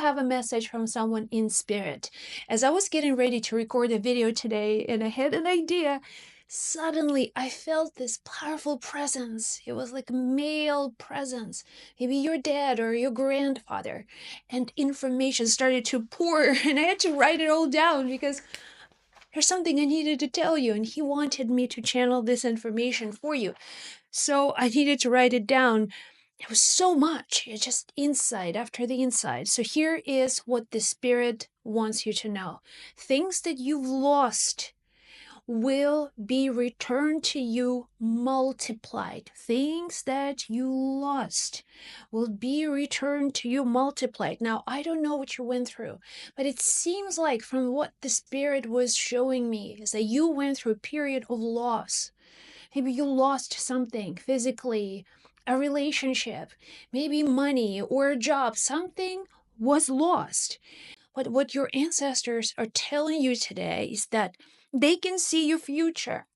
have a message from someone in spirit. As I was getting ready to record a video today and I had an idea, suddenly I felt this powerful presence. It was like a male presence, maybe your dad or your grandfather, and information started to pour and I had to write it all down because there's something I needed to tell you, and he wanted me to channel this information for you. So I needed to write it down. It was so much. It's just insight after the insight. So here is what the Spirit wants you to know. Things that you've lost will be returned to you multiplied. Things that you lost will be returned to you multiplied. Now, I don't know what you went through, but it seems like from what the Spirit was showing me is that you went through a period of loss. Maybe you lost something physically, a relationship, maybe money or a job. Something was lost. But what your ancestors are telling you today is that they can see your future.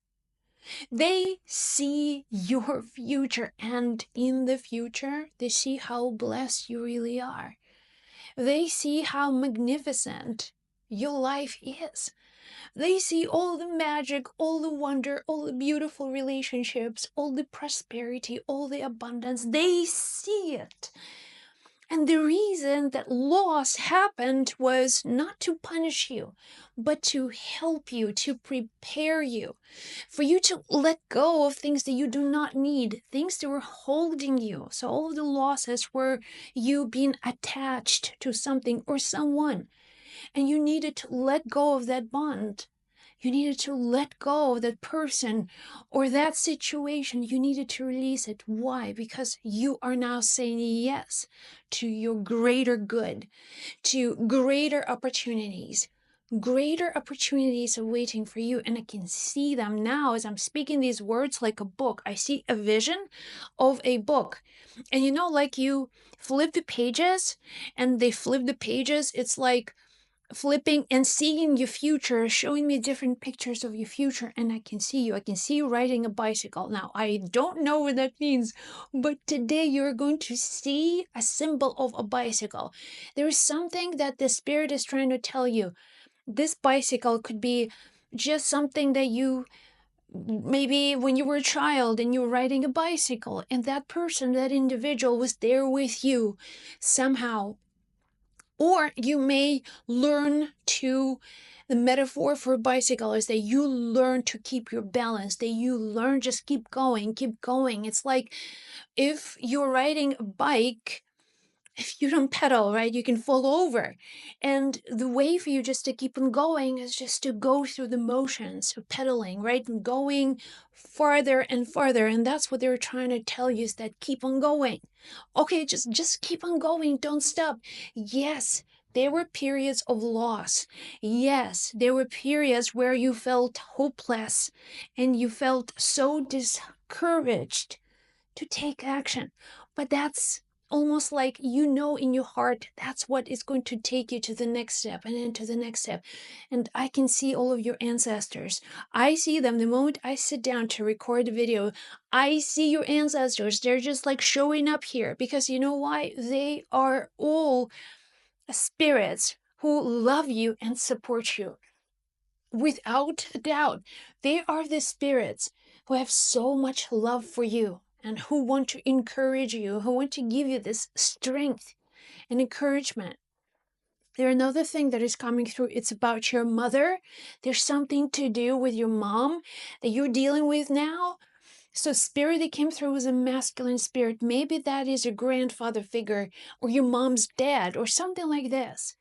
They see your future, and in the future, they see how blessed you really are. They see how magnificent your life is. They see all the magic, all the wonder, all the beautiful relationships, all the prosperity, all the abundance. They see it. And the reason that loss happened was not to punish you, but to help you, to prepare you, for you to let go of things that you do not need, things that were holding you. So all of the losses were you being attached to something or someone, and you needed to let go of that bond. You needed to let go of that person or that situation. You needed to release it. Why? Because you are now saying yes to your greater good, to greater opportunities. Greater opportunities are waiting for you, and I can see them now as I'm speaking these words like a book. I see a vision of a book. And you know, like you flip the pages and they flip the pages, it's like flipping and seeing your future, showing me different pictures of your future, and I can see you riding a bicycle. Now, I don't know what that means, but today you're going to see a symbol of a bicycle. There is something that the Spirit is trying to tell you. This bicycle could be just something that you maybe when you were a child and you were riding a bicycle, and that person, that individual was there with you somehow. Or you may learn to, the metaphor for a bicycle is that you learn to keep your balance, that you learn just keep going, keep going. It's like if you're riding a bike, if you don't pedal, right, you can fall over. And the way for you just to keep on going is just to go through the motions of pedaling, right? And going farther and farther. And that's what they're trying to tell you, is that keep on going. Okay, just keep on going. Don't stop. Yes, there were periods of loss. Yes, there were periods where you felt hopeless and you felt so discouraged to take action. But that's almost like you know in your heart that's what is going to take you to the next step and then to the next step. And I can see all of your ancestors. I see them the moment I sit down to record a video. I see your ancestors. They're just like showing up here because you know why? They are all spirits who love you and support you. Without a doubt, they are the spirits who have so much love for you and who want to encourage you, who want to give you this strength and encouragement. There's another thing that is coming through. It's about your mother. There's something to do with your mom that you're dealing with now. So spirit that came through was a masculine spirit. Maybe that is your grandfather figure or your mom's dad or something like this.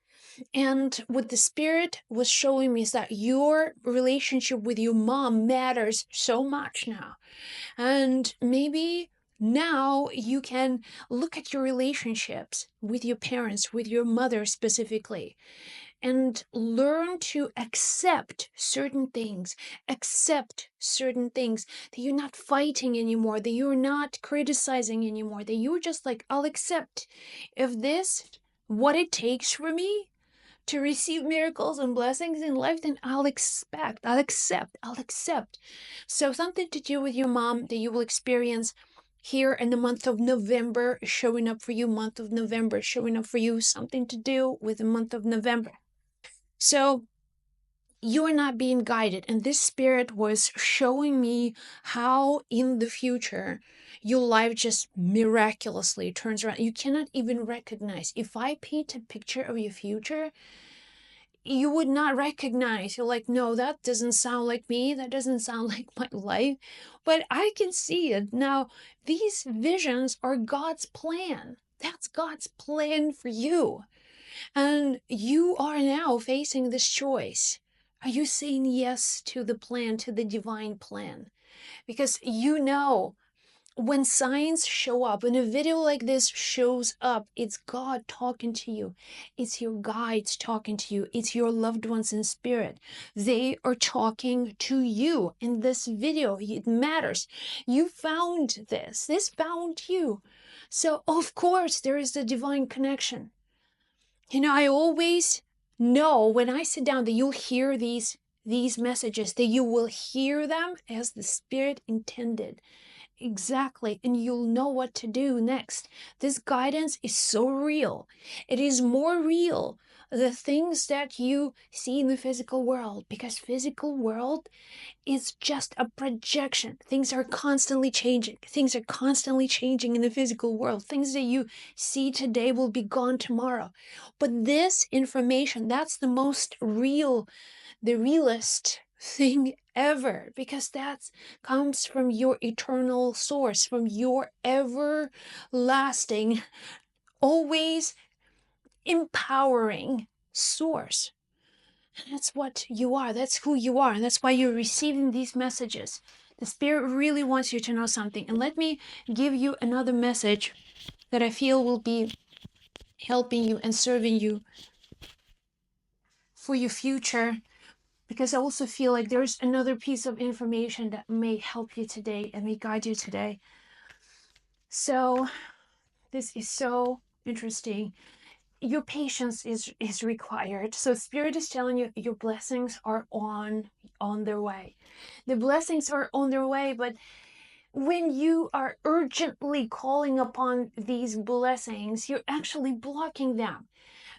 And what the Spirit was showing me is that your relationship with your mom matters so much now. And maybe now you can look at your relationships with your parents, with your mother specifically, and learn to accept certain things, that you're not fighting anymore, that you're not criticizing anymore, that you're just like, I'll accept if this, what it takes for me to receive miracles and blessings in life, then I'll accept. So something to do with your mom that you will experience here in the month of November showing up for you, month of November showing up for you, something to do with the month of November. So you are not being guided, and this spirit was showing me how in the future your life just miraculously turns around. You cannot even recognize. If I paint a picture of your future, you would not recognize. You're like, no, that doesn't sound like me, that doesn't sound like my life, but I can see it now. These visions are God's plan. That's God's plan for you. And you are now facing this choice. Are you saying yes to the plan, to the divine plan? Because you know, when signs show up, when a video like this shows up, it's God talking to you. It's your guides talking to you. It's your loved ones in spirit. They are talking to you in this video. It matters. You found this. This found you. So, of course, there is a divine connection. You know, I always know when I sit down that you'll hear these messages, that you will hear them as the Spirit intended. Exactly. And you'll know what to do next. This guidance is so real. It is more real the things that you see in the physical world, because physical world is just a projection. Things are constantly changing. Things are constantly changing in the physical world. Things that you see today will be gone tomorrow. But this information, that's the most real, the realest thing ever, because that comes from your eternal source, from your everlasting, always empowering source. And that's what you are. That's who you are. And that's why you're receiving these messages. The Spirit really wants you to know something. And let me give you another message that I feel will be helping you and serving you for your future. Because I also feel like there's another piece of information that may help you today and may guide you today. So this is so interesting. Your patience is required. So Spirit is telling you your blessings are on their way. The blessings are on their way, but when you are urgently calling upon these blessings, you're actually blocking them.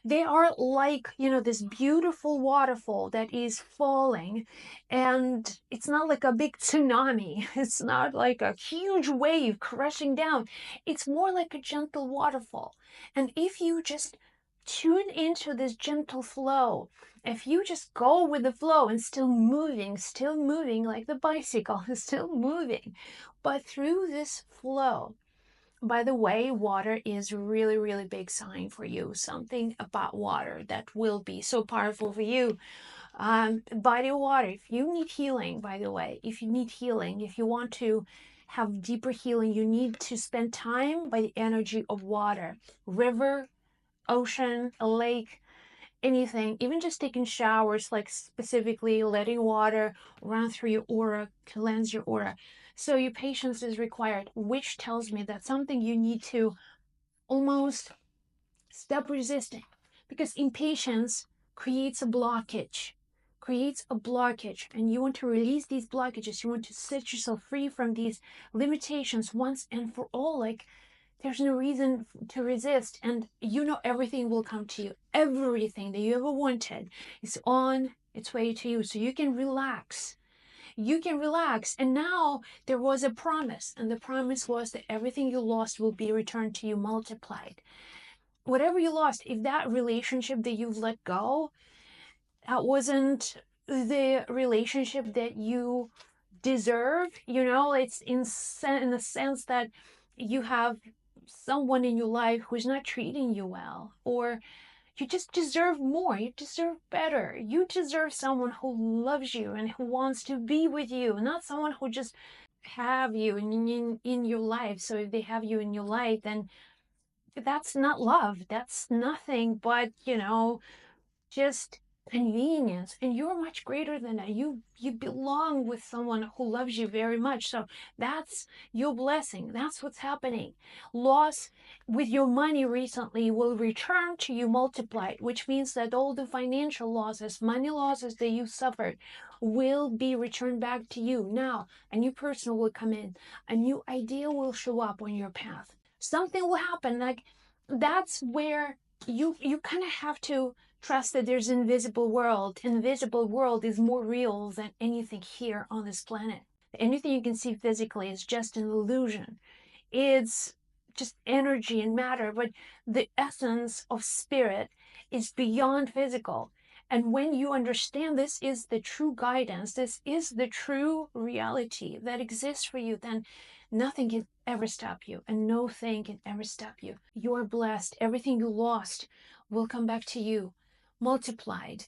They are like, you know, this beautiful waterfall that is falling, and it's not like a big tsunami. It's not like a huge wave crashing down. It's more like a gentle waterfall. And if you just tune into this gentle flow, if you just go with the flow and still moving like the bicycle is still moving, but through this flow. By the way, water is really, really big sign for you. Something about water that will be so powerful for you. Body of water, if you need healing, by the way, if you need healing, if you want to have deeper healing, you need to spend time by the energy of water. River, ocean, a lake, anything, even just taking showers, like specifically letting water run through your aura, cleanse your aura. So your patience is required, which tells me that something you need to almost stop resisting, because impatience creates a blockage, and you want to release these blockages. You want to set yourself free from these limitations once and for all. Like, there's no reason to resist, and you know everything will come to you. Everything that you ever wanted is on its way to you, so you can relax. You can relax. And now there was a promise, and the promise was that everything you lost will be returned to you multiplied. Whatever you lost, if that relationship that you've let go, that wasn't the relationship that you deserve, you know, it's in the sense that you have someone in your life who's not treating you well, or you just deserve more, you deserve better, you deserve someone who loves you and who wants to be with you, not someone who just have you in your life. So if they have you in your life, then that's not love, that's nothing but, you know, just convenience, and you're much greater than that. You belong with someone who loves you very much. So that's your blessing. That's what's happening. Loss with your money recently will return to you multiplied, which means that all the financial losses, money losses that you suffered, will be returned back to you. Now a new person will come in, a new idea will show up on your path, something will happen. Like, that's where you kind of have to trust that there's an invisible world. Invisible world is more real than anything here on this planet. Anything you can see physically is just an illusion. It's just energy and matter, but the essence of spirit is beyond physical. And when you understand this is the true guidance, this is the true reality that exists for you, then nothing can ever stop you, and no thing can ever stop you. You're blessed. Everything you lost will come back to you multiplied.